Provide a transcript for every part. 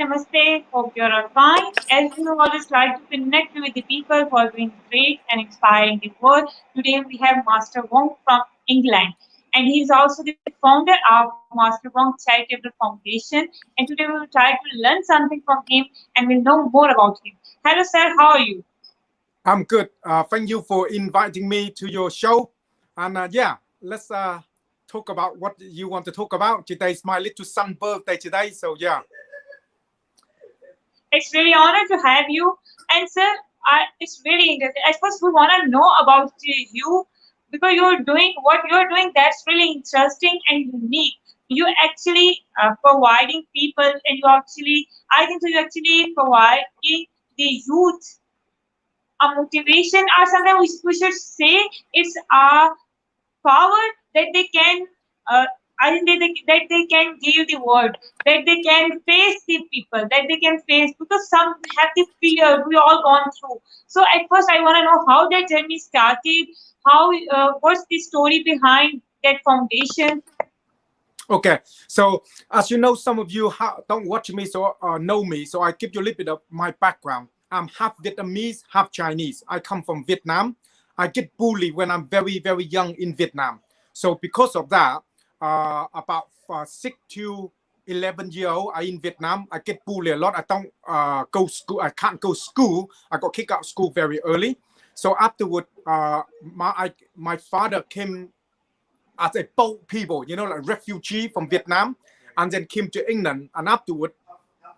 namaste. Hope you're all fine. As you always like to connect with the people who are doing great and inspiring the world, today we have Master Wong from England. And he's also the founder of Master Wong Charitable Foundation. And today we will try to learn something from him and we'll know more about him. Hello, sir. How are you? I'm good. Thank you for inviting me to your show. And yeah, let's talk about what you want to talk about. Today's my little son birthday today. So yeah. It's really honor to have you. And sir, it's very interesting. At first, we want to know about you because you're doing what you're doing. That's really interesting and unique. You actually providing people, and you actually, I think so. You actually providing the youth a motivation, or sometimes we should say it's a power that they can. I think that they can give the word, that they can face the people, that they can face because some have the fear we all gone through. So at first, I want to know how that journey started. How what's the story behind that foundation? Okay. So as you know, some of you don't watch me, so know me. So I give you a little bit of my background. I'm half Vietnamese, half Chinese. I come from Vietnam. I get bullied when I'm very, very young in Vietnam. So because of that, about 6 to 11 year old, I in Vietnam. I get bullied a lot. I don't go school. I can't go school. I got kicked out of school very early. So afterward, my father came as a boat people, like refugee from Vietnam, and then came to England. And afterward,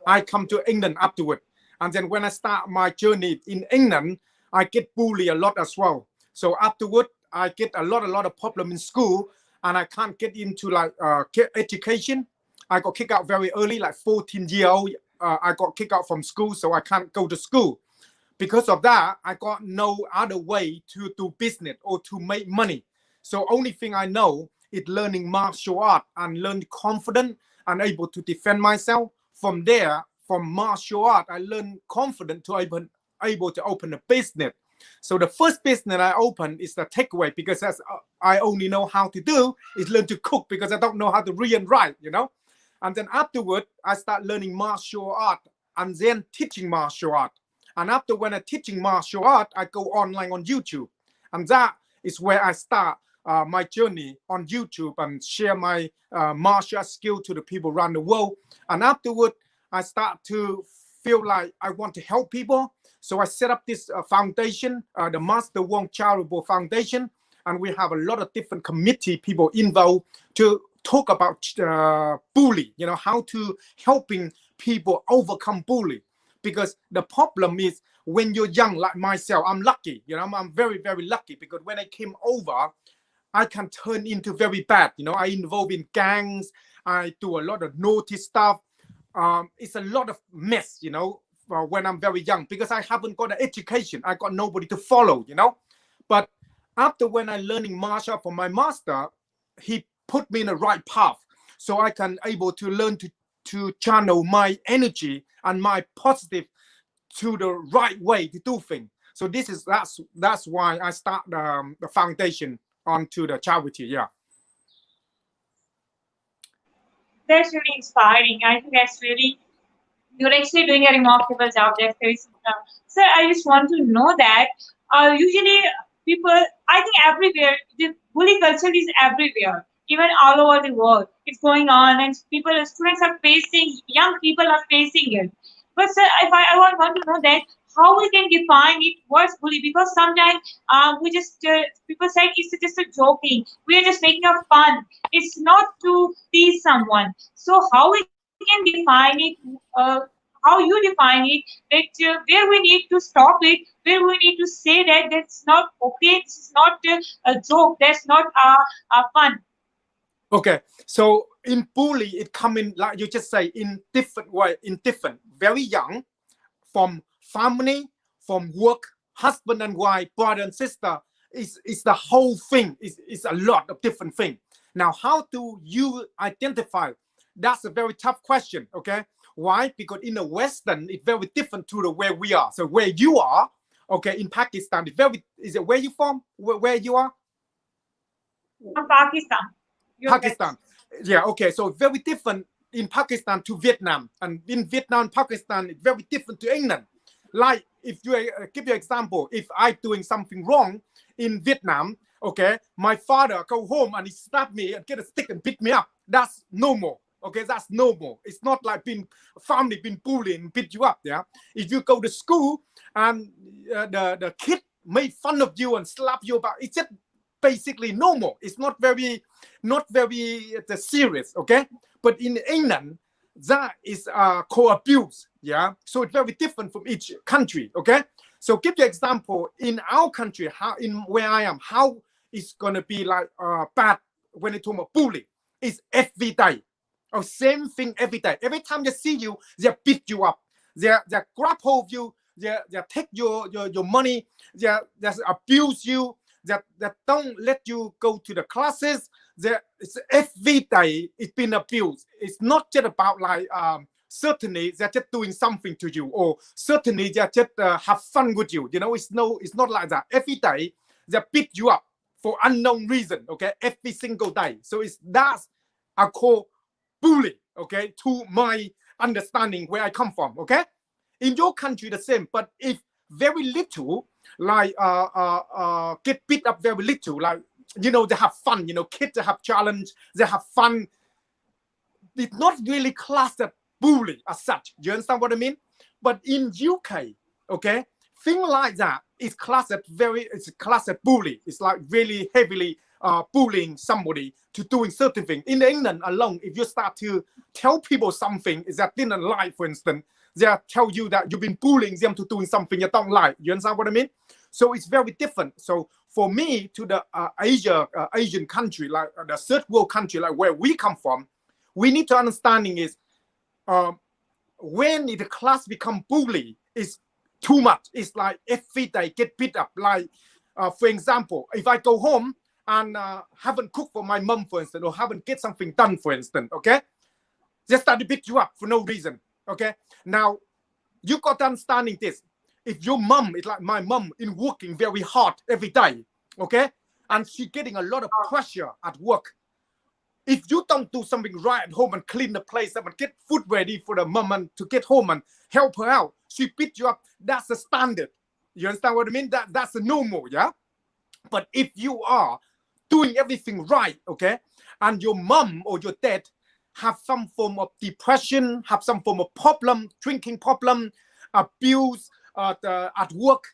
I come to England afterward. And then when I start my journey in England, I get bullied a lot as well. So afterward, I get a lot of problem in school, and I can't get into get education. I got kicked out very early, like 14-year-old. I got kicked out from school, so I can't go to school. Because of that, I got no other way to do business or to make money. So only thing I know is learning martial art and learn confident and able to defend myself. From there, from martial art, I learned confident to able to open a business. So the first business I opened is the takeaway because as I only know how to do is learn to cook because I don't know how to read and write, And then afterward, I start learning martial art and then teaching martial art. And after when I teaching martial art, I go online on YouTube. And that is where I start my journey on YouTube and share my martial art skill to the people around the world. And afterward, I start to feel like I want to help people. So I set up this foundation, the Master Wong Charitable Foundation. And we have a lot of different committee people involved to talk about bully, how to helping people overcome bully. Because the problem is when you're young like myself, I'm lucky, I'm very, very lucky because when I came over, I can turn into very bad. I involve in gangs. I do a lot of naughty stuff. It's a lot of mess, when I'm very young because I haven't got an education. I got nobody to follow, But after when I learning martial art from my master, he put me in the right path. So I can able to learn to channel my energy and my positive to the right way to do things. So that's why I start the foundation onto the charity. Yeah. That's really inspiring. I think that's really you're actually doing a remarkable job. That's very sir. I just want to know that usually people, I think everywhere, the bully culture is everywhere, even all over the world. It's going on, and students are facing, young people are facing it. But sir, if I want to know that how we can define it, what's bully? Because sometimes we just people say it's just a joking. We are just making a fun. It's not to tease someone. So how we can define it? How you define it? That where we need to stop it, where we need to say that that's not okay. This is not a joke. That's not a fun. Okay. So in bully, it come in like you just say in different way, in different, very young, from family, from work, husband and wife, brother and sister. Is the whole thing. Is a lot of different things. Now, how do you identify? That's a very tough question. Okay. Why? Because in the Western, it's very different to the where we are. So where you are, okay, in Pakistan, it's very. Is it where you from? Where you are? From Pakistan. You're correct. Pakistan. Yeah. Okay. So very different in Pakistan to Vietnam, and in Vietnam, Pakistan, it's very different to England. Like if you give you an example, if I doing something wrong in Vietnam, okay, my father go home and he slap me and get a stick and beat me up. That's normal. Okay, that's normal. It's not like being family being bullied and beat you up. Yeah, if you go to school and the kid made fun of you and slap you about, it's just basically normal. It's not very serious. Okay, but in England, that is co-abuse. Yeah, so it's very different from each country. Okay, so give you an example in our country, how in where I am, how it's gonna be like bad when it's talking about bullying. It's every day. Oh, same thing every day. Every time they see you, they beat you up. They grab hold of you. They take your money. They abuse you. They don't let you go to the classes. It's every day. It's been abused. It's not just about like certainly they're just doing something to you, or certainly they just have fun with you. You know, it's not like that. Every day they beat you up for unknown reason. Okay, every single day. So that's I call bully, okay, to my understanding where I come from, okay? In your country, the same, but if very little, like get beat up very little, like, you know, they have fun, you know, kids they have challenge, they have fun. It's not really classed as bully as such. You understand what I mean? But in UK, okay, thing like that is classed as it's classed as bully. It's like really heavily bullying somebody to doing certain things. In England alone, if you start to tell people something is that didn't like, for instance, they tell you that you've been bullying them to doing something you don't like. You understand what I mean? So it's very different. So for me, to the Asian country, like the third world country, like where we come from, we need to understanding is when the class become bully, is too much. It's like every day get beat up. Like for example, if I go home and haven't cooked for my mom, for instance, or haven't get something done, for instance, okay, they start to beat you up for no reason. Okay, now you got to understanding this. If your mom is like my mom in working very hard every day, okay, and she getting a lot of pressure at work, if you don't do something right at home and clean the place up and get food ready for the mom and to get home and help her out, she beat you up. That's the standard. You understand what I mean? That's the normal, yeah? But if you are doing everything right, okay, and your mom or your dad have some form of depression, have some form of problem, drinking problem, abuse at work,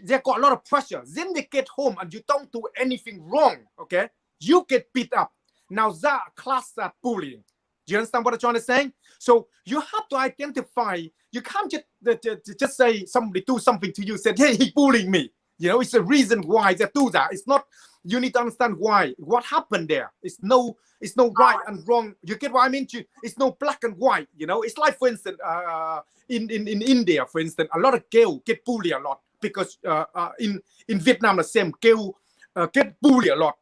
they got a lot of pressure. Then they get home and you don't do anything wrong, okay, you get beat up. Now that class that bullying. Do you understand what I'm trying to say? So you have to identify. You can't just say somebody do something to you, said, hey, he bullying me. You know, it's a reason why they do that. It's not, you need to understand why, what happened there. It's no right and wrong. You get what I mean? It's no black and white, you know. It's like, for instance, in India, for instance, a lot of girls get bullied a lot because in Vietnam, the same girl get bullied a lot.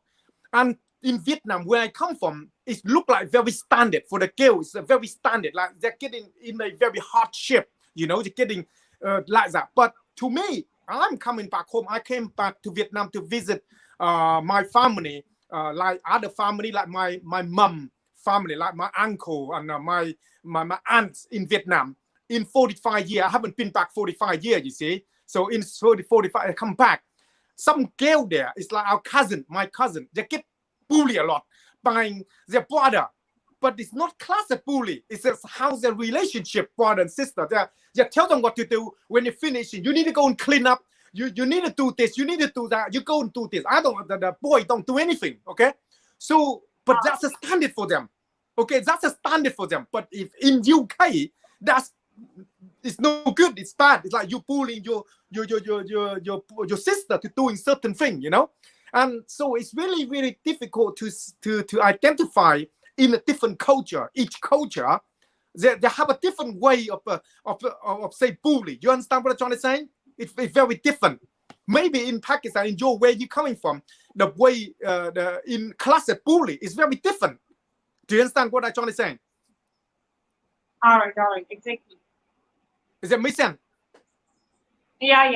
And in Vietnam, where I come from, it look like very standard for the girls. It's very standard, like they're getting in a very hard shape, you know, they're getting like that. But to me, I'm coming back home. I came back to Vietnam to visit my family, like other family, like my mom family, like my uncle and my aunts in Vietnam. In 45 years, I haven't been back 45 years, you see. So in 45, I come back. Some girl there, it's like our cousin, my cousin, they get bully a lot by their brother, but it's not class as bully. It's just how their relationship, brother and sister. They tell them what to do. When you finish, you need to go and clean up. You need to do this. You need to do that. You go and do this. The boy don't do anything. Okay, so but that's a standard for them. Okay, that's a standard for them. But if in UK, it's no good. It's bad. It's like you bullying your sister to doing certain thing. You know. And so it's really, really difficult to identify in a different culture. Each culture, they have a different way of say bully. You understand what I'm trying to say? It's very different. Maybe in Pakistan, in your where you're coming from, the way in classic bully is very different. Do you understand what I'm trying to say? All right, exactly. Is that make sense? Yeah.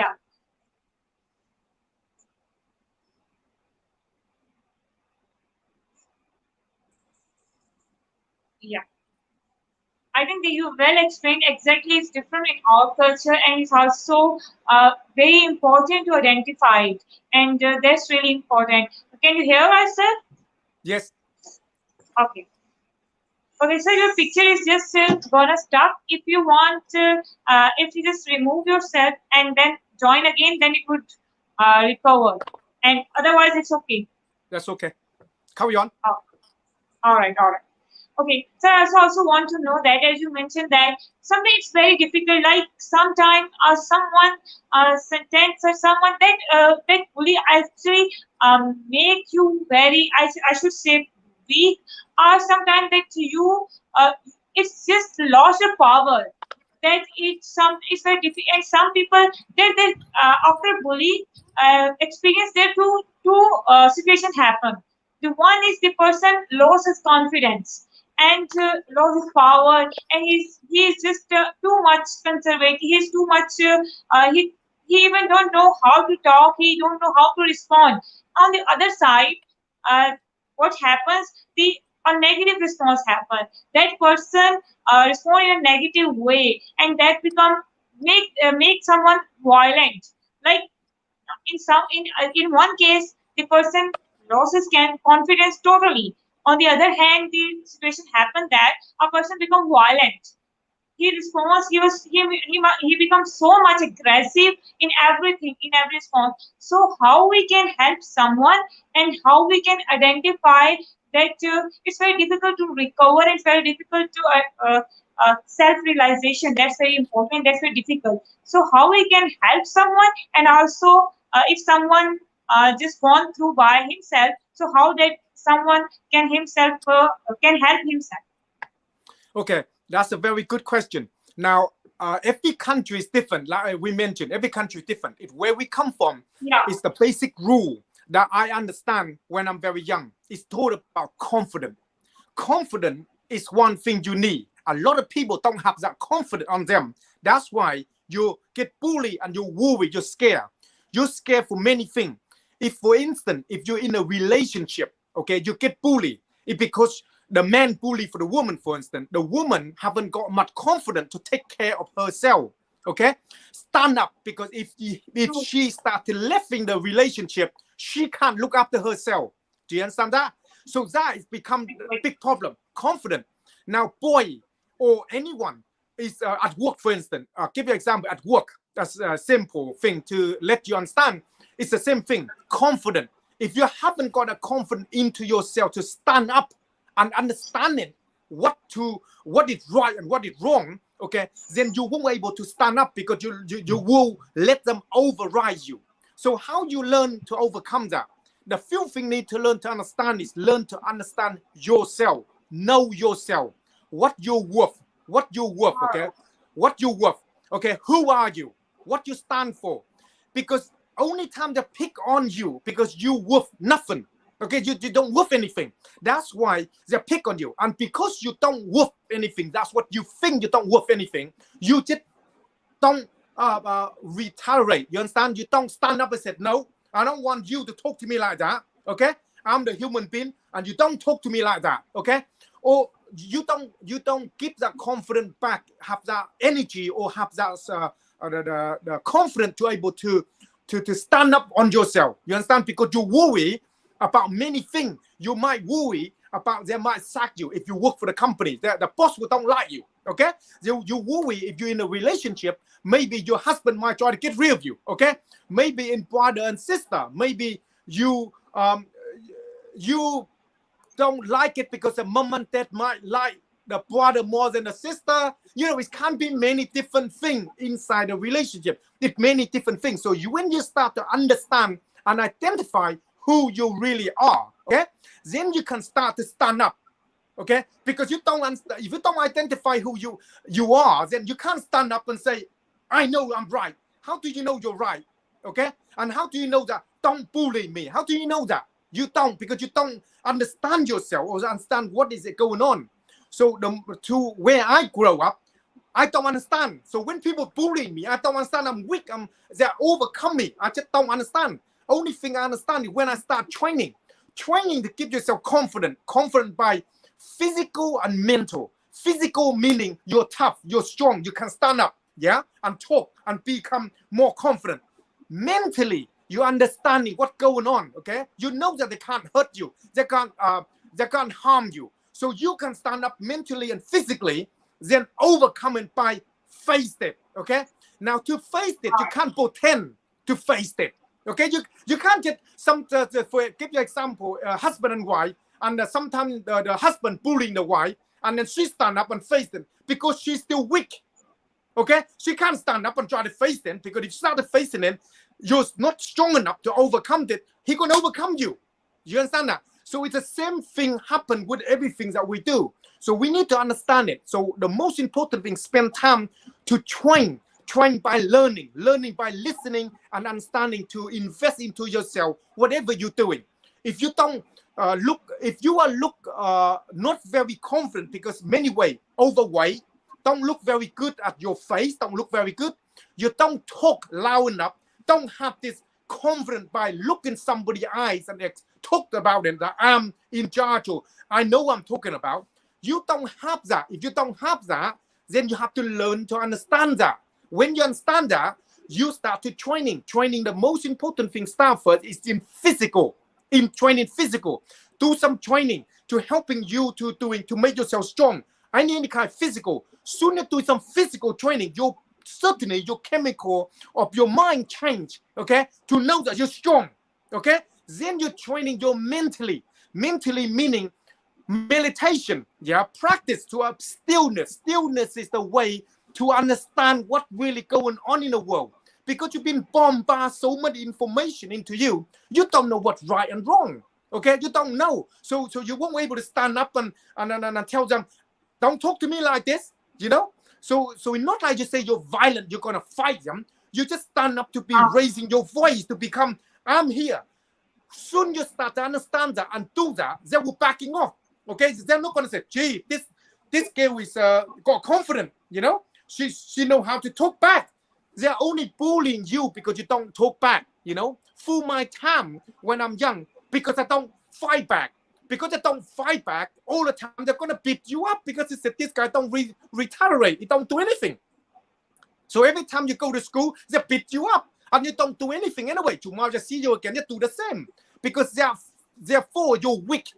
Yeah. I think that you well explained exactly. It's different in our culture, and it's also very important to identify it, and that's really important. Can you hear us, sir? Yes, Okay. Okay, so your picture is just gonna stop. If you want, if you just remove yourself and then join again, then it would recover. And otherwise, it's okay. that's okay. Carry on. Oh, all right, all right. Okay, so I also want to know that, as you mentioned, that sometimes it's very difficult. Like sometimes someone sentence or someone that that bully actually make you very, I should say, weak, or sometimes that you it's just lost your power. That it's very difficult. And some people they after bully experience there two situations happen. The one is the person lost his confidence and lost his power, and he's just too much conservative. He's too much. He even don't know how to talk. He don't know how to respond. On the other side, uh, what happens? The a negative response happen. That person respond in a negative way, and that become make someone violent. Like in one case the person loses confidence totally. On the other hand, the situation happened that a person become violent. He responds, he becomes so much aggressive in everything, in every response. So how we can help someone, and how we can identify that it's very difficult to recover, it's very difficult to self-realization. That's very important, that's very difficult. So how we can help someone, and also if someone just gone through by himself, so how that someone can help himself. Okay, that's a very good question. Now, every country is different. Like we mentioned, every country is different. It's where we come from. Yeah. It's the basic rule that I understand when I'm very young. It's taught about confidence. Confidence is one thing you need. A lot of people don't have that confidence on them. That's why you get bullied and you worry, you're scared. You're scared for many things. If, for instance, if you're in a relationship, okay, you get bullied. It's because the man bully for the woman, for instance, the woman haven't got much confidence to take care of herself. Okay, stand up, because if she started leaving the relationship, she can't look after herself. Do you understand that? So that has become a big problem. Confident. Now, boy or anyone is at work, for instance. I'll give you an example. At work, that's a simple thing to let you understand. It's the same thing. Confident. If you haven't got a confidence into yourself to stand up and understanding what is right and what is wrong, okay, then you won't be able to stand up, because you will let them override you. So how you learn to overcome that? The few thing you need to learn to understand is learn to understand yourself. Know yourself. What you're worth. What you're worth, okay? What you're worth. Okay, who are you? What you stand for? Because only time they pick on you because you worth nothing. Okay, you don't worth anything. That's why they pick on you. And because you don't worth anything, that's what you think you don't worth anything, you just don't retaliate. You understand? You don't stand up and say, no, I don't want you to talk to me like that. Okay? I'm the human being, and you don't talk to me like that. Okay? Or you don't give that confidence back, have that energy, or have that the confidence to able to stand up on yourself. You understand? Because you worry about many things. You might worry about they might sack you if you work for the company. The boss will don't like you. Okay? You worry if you're in a relationship, maybe your husband might try to get rid of you. Okay? Maybe in brother and sister, maybe you don't like it because the mom and dad might like the brother more than the sister. You know, it can be many different things inside a relationship. It's many different things. So when you start to understand and identify who you really are, okay, then you can start to stand up, okay? Because you don't understand, if you don't identify who you are, then you can't stand up and say, I know I'm right. How do you know you're right? Okay? And how do you know that? Don't bully me. How do you know that? You don't, because you don't understand yourself or understand what is it going on. So to where I grow up, I don't understand. So when people bully me, I don't understand. I'm weak. They're overcome me. I just don't understand. Only thing I understand is when I start training to give yourself confident by physical and mental. Physical meaning you're tough, you're strong, you can stand up, yeah, and talk and become more confident. Mentally, you understanding what's going on, okay? You know that they can't hurt you, they can't harm you. So you can stand up mentally and physically, then overcome it by face it, okay? Now to face it, you can't pretend to face it, okay? You can't get some, for give you example, husband and wife, and sometimes the husband bullying the wife, and then she stand up and face them because she's still weak. Okay, she can't stand up and try to face them, because if you start facing them, you're not strong enough to overcome it. He can overcome you. You understand that? So it's the same thing happen with everything that we do. So we need to understand it. So the most important thing, spend time to train by learning by listening and understanding, to invest into yourself, whatever you're doing. If you don't if you are not very confident, because many way overweight, don't look very good at your face, don't look very good, you don't talk loud enough, don't have this confidence by looking somebody's eyes and talk about it, that I'm in charge, or I know what I'm talking about. You don't have that. If you don't have that, then you have to learn to understand that. When you understand that, you start to training. The most important thing start first is in physical. In training physical. Do some training to helping you to make yourself strong. Any kind of physical. Soon as do some physical training, certainly your chemical of your mind change, okay, to know that you're strong, okay. Then you're training your mentally meaning meditation, yeah, practice to have stillness is the way to understand what really going on in the world, because you've been bombarded so much information into you don't know what's right and wrong, okay, you don't know, so you won't be able to stand up and tell them, don't talk to me like this, you know. So it's not like you say you're violent, you're gonna fight them. You just stand up to be raising your voice to become, I'm here. Soon you start to understand that and do that, they will backing off. Okay, they're not gonna say, gee, this girl is got confidence, you know. She know how to talk back. They're only bullying you because you don't talk back, you know. Through my time when I'm young, because I don't fight back. Because they don't fight back all the time, they're gonna beat you up, because it's that this guy don't retaliate, he don't do anything. So every time you go to school, they beat you up, and you don't do anything anyway. Tomorrow they see you again, they do the same, because therefore you're weak.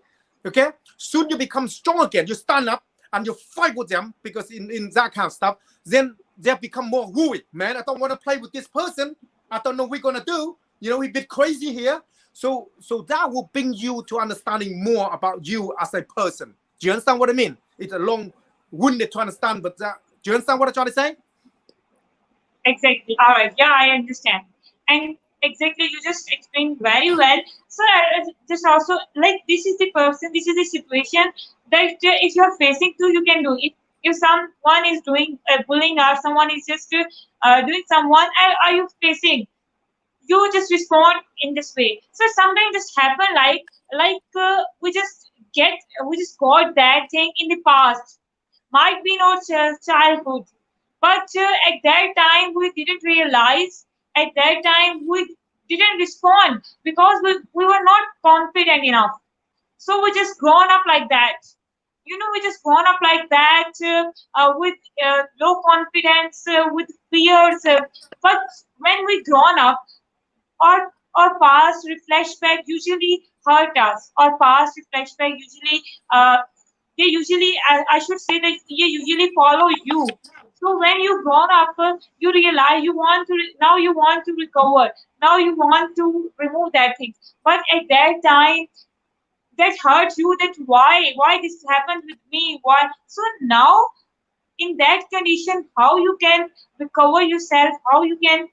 Okay, soon you become strong again. You stand up and you fight with them, because in that kind of stuff, then they become more worried. Man, I don't want to play with this person. I don't know what we're gonna do. You know, we're a bit crazy here. So that will bring you to understanding more about you as a person. Do you understand what I mean? It's a long-winded to understand, but do you understand what I'm trying to say? Exactly. All right. Yeah, I understand. And exactly, you just explained very well. So just also, like, this is the person, this is the situation that if you're facing to, you can do. If someone is doing bullying, or someone is just doing someone, are you facing? You just respond in this way. So sometimes just happen we just got that thing in the past, might be in our childhood, but at that time we didn't realize. At that time we didn't respond because we were not confident enough. So we just grown up like that. We just grown up like that, with low confidence, with fears. But when we grown up, our past flashback usually hurt us. Our past flashback usually, they usually, I should say that they usually follow you. So when you grown up, you realize now you want to recover. Now you want to remove that thing. But at that time, that hurt you. That why this happened with me? Why? So now in that condition, how you can recover yourself? How you can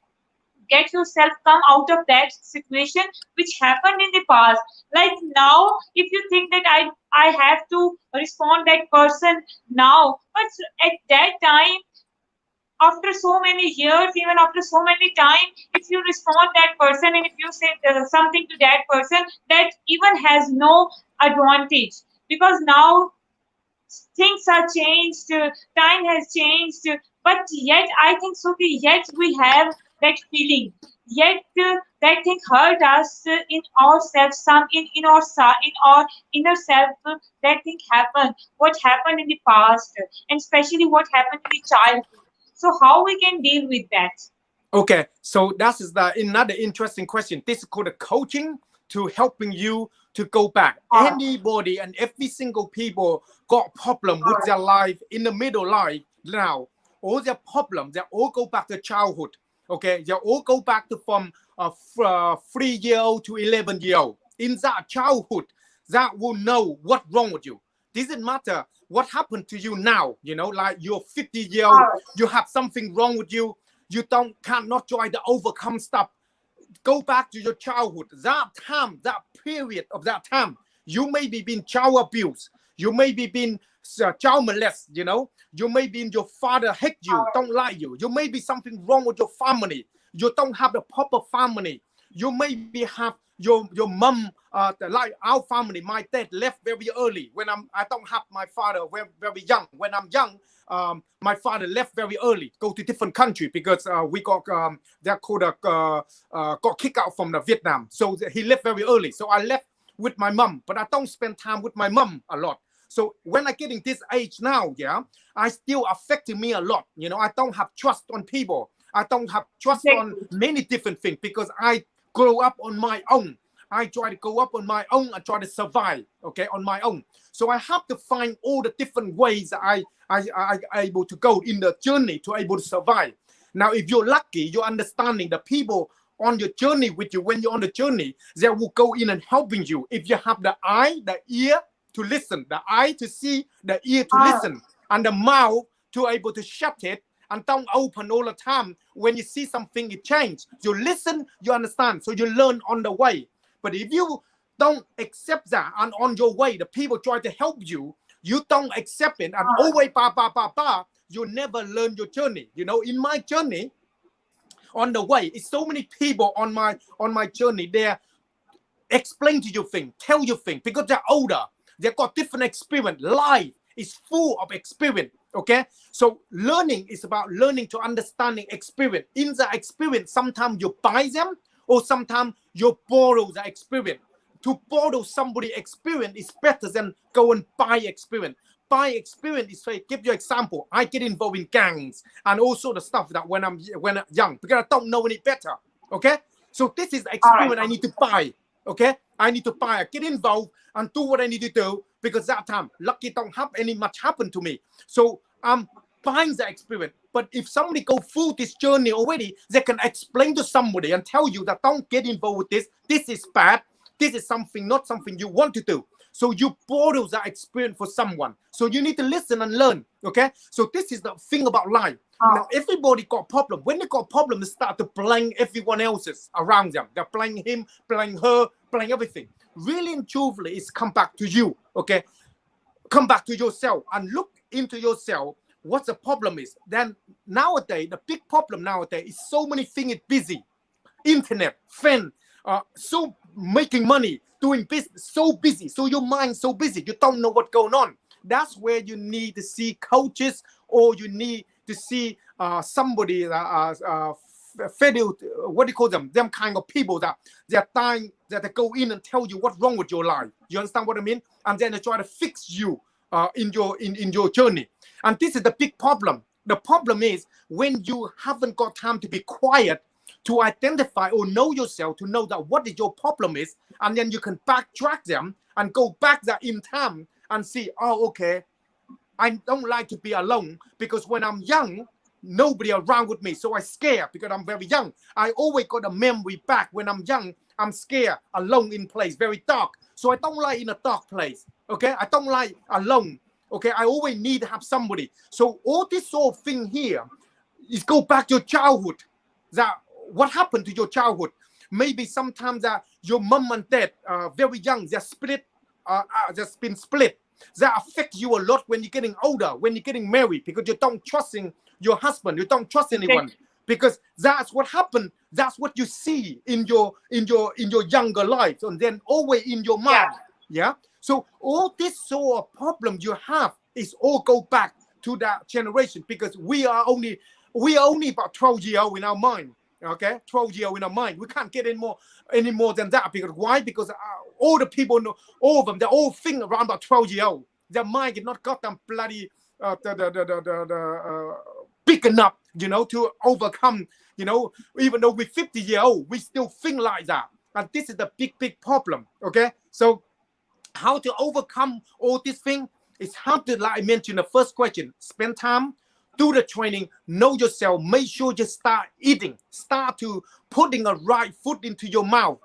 get yourself come out of that situation which happened in the past. Like now, if you think that I have to respond that person now, but at that time, after so many years, even after so many time, if you respond that person and if you say something to that person, that even has no advantage, because now things are changed, time has changed, but yet I think so. Yet we have that feeling. Yet that thing hurt us in ourselves, some in our inner self. That thing happened. What happened in the past, and especially what happened in the childhood. So how we can deal with that? Okay, so that is the another interesting question. This is called a coaching to helping you to go back. Alright, Anybody and every single people got problem with alright, their life in the middle life now. All their problems, they all go back to childhood. Okay, they all go back to from 3 year old to 11 year old. In that childhood, that will know what's wrong with you. Doesn't matter what happened to you now. You know, like you're 50 year old, alright, you have something wrong with you. You don't cannot try to overcome stuff. Go back to your childhood. That time, that period of that time, you may be being child abused. You may be being child molested. You know, you may be your father hate you, alright, don't like you. You may be something wrong with your family. You don't have the proper family. You maybe have your mom like our family. My dad left very early when I don't have my father very young. When I'm young, my father left very early, go to different country because we got they're called got kicked out from the Vietnam. So he left very early. So I left with my mom, but I don't spend time with my mom a lot. So when I getting this age now, yeah, I still affecting me a lot. You know, I don't have trust on people. I don't have trust on exactly. many different things because I grow up on my own. I try to go up on my own. I try to survive, okay, on my own. So I have to find all the different ways that I able to go in the journey to able to survive. Now, if you're lucky, you're understanding the people on your journey with you. When you're on the journey, they will go in and helping you. If you have the eye, the ear to listen, the eye to see, the ear to Alright, listen, and the mouth to able to shut it and don't open all the time. When you see something, it change. You listen, you understand, so you learn on the way. But if you don't accept that and on your way, the people try to help you, you don't accept it and alright, always you never learn your journey. You know, in my journey, on the way, it's so many people on my journey. They're explain to you things, tell you things because they're older. They've got different experience. Life is full of experience. Okay, so learning is about learning to understanding experience. In the experience, sometimes you buy them, or sometimes you borrow the experience. To borrow somebody experience is better than go and buy experience. Buy experience is like, give you example. I get involved in gangs and also the stuff that when I'm young because I don't know any better. Okay, so this is the alright, experience I need to buy. Okay, I need to buy. Get involved and do what I need to do because that time lucky don't have any much happen to me. So I'm buying the experience. But if somebody go through this journey already, they can explain to somebody and tell you that don't get involved with this. This is bad. This is something not something you want to do. So you borrow that experience for someone. So you need to listen and learn. Okay. So this is the thing about life. Now alright, everybody got problem. When they got problem, they start to blame everyone else's around them. They're blaming him, blaming her, blaming everything. Really and truthfully, it's come back to you. Okay. Come back to yourself and look into yourself. What the problem is. Then nowadays, the big problem nowadays is so many things busy. Internet, fan, so making money, doing business, so busy. So your mind so busy, you don't know what's going on. That's where you need to see coaches or you need to see somebody federal, what do you call them? Them kind of people that they're dying, that they go in and tell you what's wrong with your life. You understand what I mean? And then they try to fix you in your journey. And this is the big problem. The problem is when you haven't got time to be quiet to identify or know yourself, to know that what is your problem is, and then you can backtrack them and go back there in time and see, oh, okay, I don't like to be alone because when I'm young, nobody around with me. So I scared because I'm very young. I always got a memory back when I'm young. I'm scared, alone in place, very dark. So I don't like in a dark place. Okay, I don't like alone. Okay, I always need to have somebody. So all this sort of thing here is go back to your childhood. That what happened to your childhood? Maybe sometimes that your mom and dad very young, they're split, just been split. That affect you a lot when you're getting older, when you're getting married, because you don't trust in your husband, you don't trust anyone, exactly. because that's what happened. That's what you see in your younger life, and then always in your Yeah, mind. Yeah. So all this sort of problem you have is all go back to that generation because we are only about 12 years old in our mind. Okay, 12-year-old in our mind. We can't get any more than that. Because why? Because all the people know, all of them, they all think around about 12-year-old. Their mind is not got them bloody big enough, you know, to overcome. You know, even though we're 50-year-old, we still think like that. And this is the big problem. Okay, so how to overcome all these things is how to, like I mentioned, the first question: spend time, do the training, know yourself, make sure you start eating, start to putting a right food into your mouth.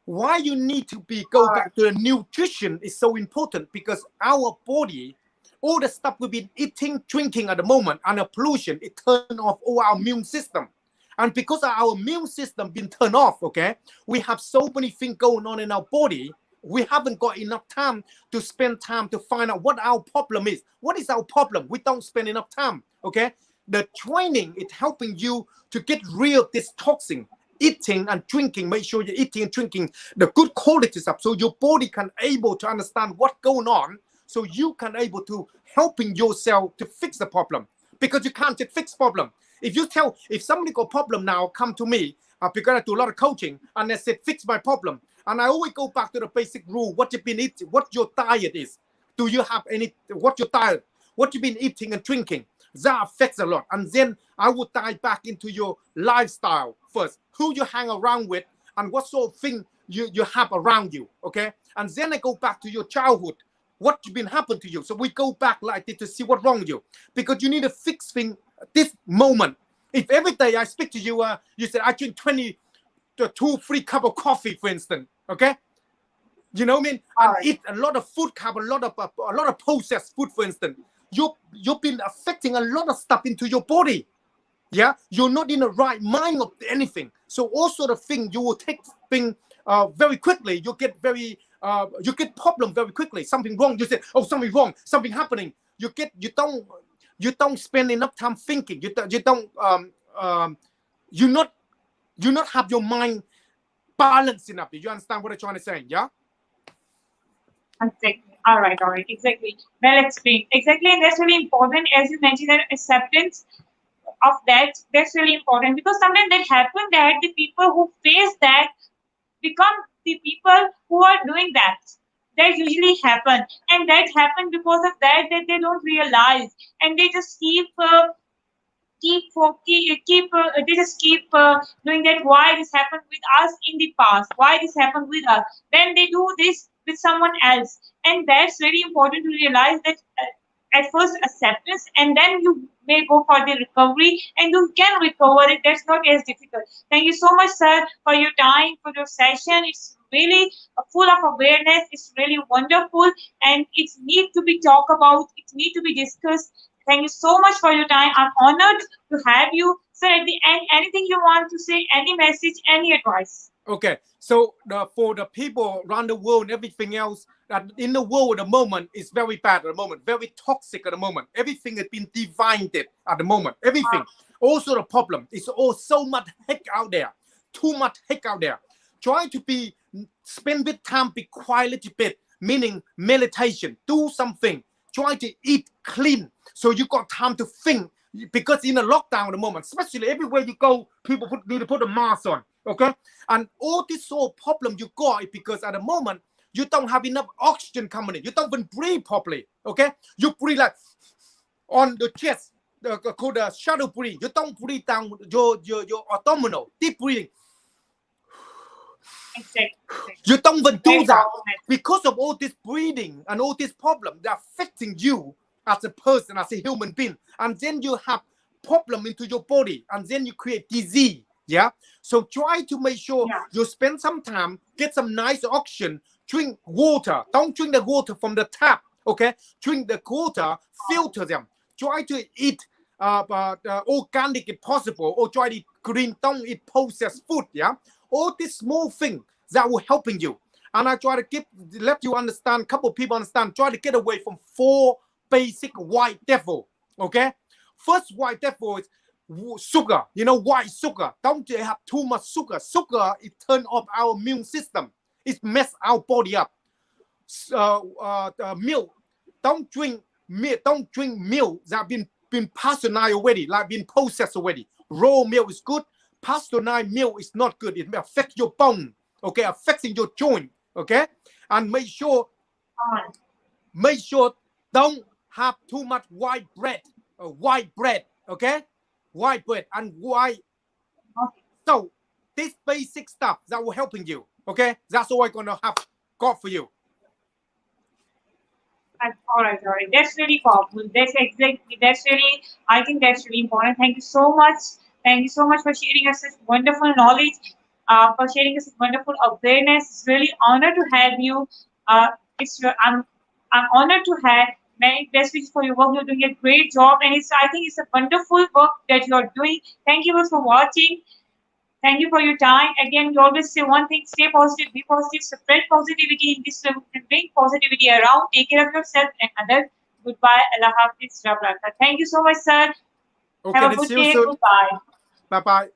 Why you need to go back to the nutrition is so important, because our body, all the stuff we've been eating, drinking at the moment, and the pollution, it turn off all our immune system. And because our immune system been turned off, okay, we have so many things going on in our body. We haven't got enough time to spend time to find out what our problem is. What is our problem? We don't spend enough time, okay? The training is helping you to get rid of this toxin. Eating and drinking, make sure you're eating and drinking the good quality stuff, so your body can able to understand what's going on, so you can able to helping yourself to fix the problem. Because you can't just fix problem. If somebody got problem now, come to me, because I do a lot of coaching, and they said fix my problem, and I always go back to the basic rule: what you've been eating, what your diet is. Do you have what your diet, what you've been eating and drinking? That affects a lot. And then I would dive back into your lifestyle first, who you hang around with, and what sort of thing you have around you, okay? And then I go back to your childhood, what's been happened to you. So we go back like this to see what's wrong with you, because you need to fix thing this moment. If every day I speak to you, you said I drink 2-3 cup of coffee, for instance, okay? You know what I mean? And eat a lot of food, a lot of processed food, for instance. You've been affecting a lot of stuff into your body. Yeah, you're not in the right mind of anything. So also the thing, you will take thing very quickly. You get problem very quickly. Something wrong. You say, oh, something wrong. Something happening. You don't spend enough time thinking. You not have your mind balanced enough. Do you understand what I'm trying to say? Yeah. Exactly. All right. Exactly. Well explained. Exactly. And that's really important. As you mentioned, that acceptance of that's really important, because sometimes that happens that the people who face that become the people who are doing that. That usually happen, and that happen because of that they don't realize, and they just they just keep doing that. Why this happened with us in the past? Why this happened with us? Then they do this with someone else, and that's very important to realize that at first acceptance, and then you may go for the recovery, and you can recover it. That's not as difficult. Thank you so much, sir, for your time, for your session. It's really full of awareness. It's really wonderful, and it needs to be talked about. It needs to be discussed. Thank you so much for your time. I'm honored to have you. Sir, at the end, anything you want to say, any message, any advice? Okay, so for the people around the world and everything else, that in the world at the moment is very bad at the moment, very toxic at the moment. Everything has been divided at the moment. Everything. Also the problem is so much heck out there. Too much heck out there. Try to spend with time, be quiet a little bit, meaning meditation, do something. Try to eat clean, so you got time to think. Because in a lockdown at the moment, especially everywhere you go, people need to put a mask on, okay? And all this sort of problem you got is because at the moment, you don't have enough oxygen coming in. You don't even breathe properly, okay? You breathe like on the chest, called the shadow breathing. You don't breathe down your abdominal, deep breathing. Exactly. You don't even do that. Because of all this breathing and all this problem, they're affecting you as a person, as a human being. And then you have problem into your body, and then you create disease. Yeah. So try to make sure you spend some time, get some nice oxygen, drink water. Don't drink the water from the tap. Okay. Drink the water, filter them. Try to eat organic if possible, or try to eat green. Don't eat processed food. Yeah. All these small things that will helping you. And I try to let you understand, a couple of people understand, try to get away from 4 basic white devil. Okay. First white devil is sugar. You know, white sugar. Don't have too much sugar. Sugar, it turn off our immune system. It mess our body up. Milk. Don't drink milk. Don't drink milk that been pasteurized already, like been processed already. Raw milk is good. pasteurized milk is not good. It may affect your bone, okay, affecting your joint, okay? And make sure don't have too much white bread, okay? White bread and white. Okay. So this basic stuff that will helping you, okay? That's all I'm gonna have got for you. All right, all right. That's really powerful. That's exactly. That's really. I think that's really important. Thank you so much. Thank you so much for sharing us such wonderful knowledge. For sharing us wonderful awareness. It's really honor to have you. I'm honored to have. Many best wishes for your work. You're doing a great job, and I think it's a wonderful work that you're doing. Thank you all for watching. Thank you for your time. Again, we always say one thing: stay positive, be positive, spread positivity in this room, and bring positivity around. Take care of yourself and others. Goodbye. Allah Hafiz. Thank you so much, sir. Okay, Have a then good see you day. soon. Goodbye. Bye bye.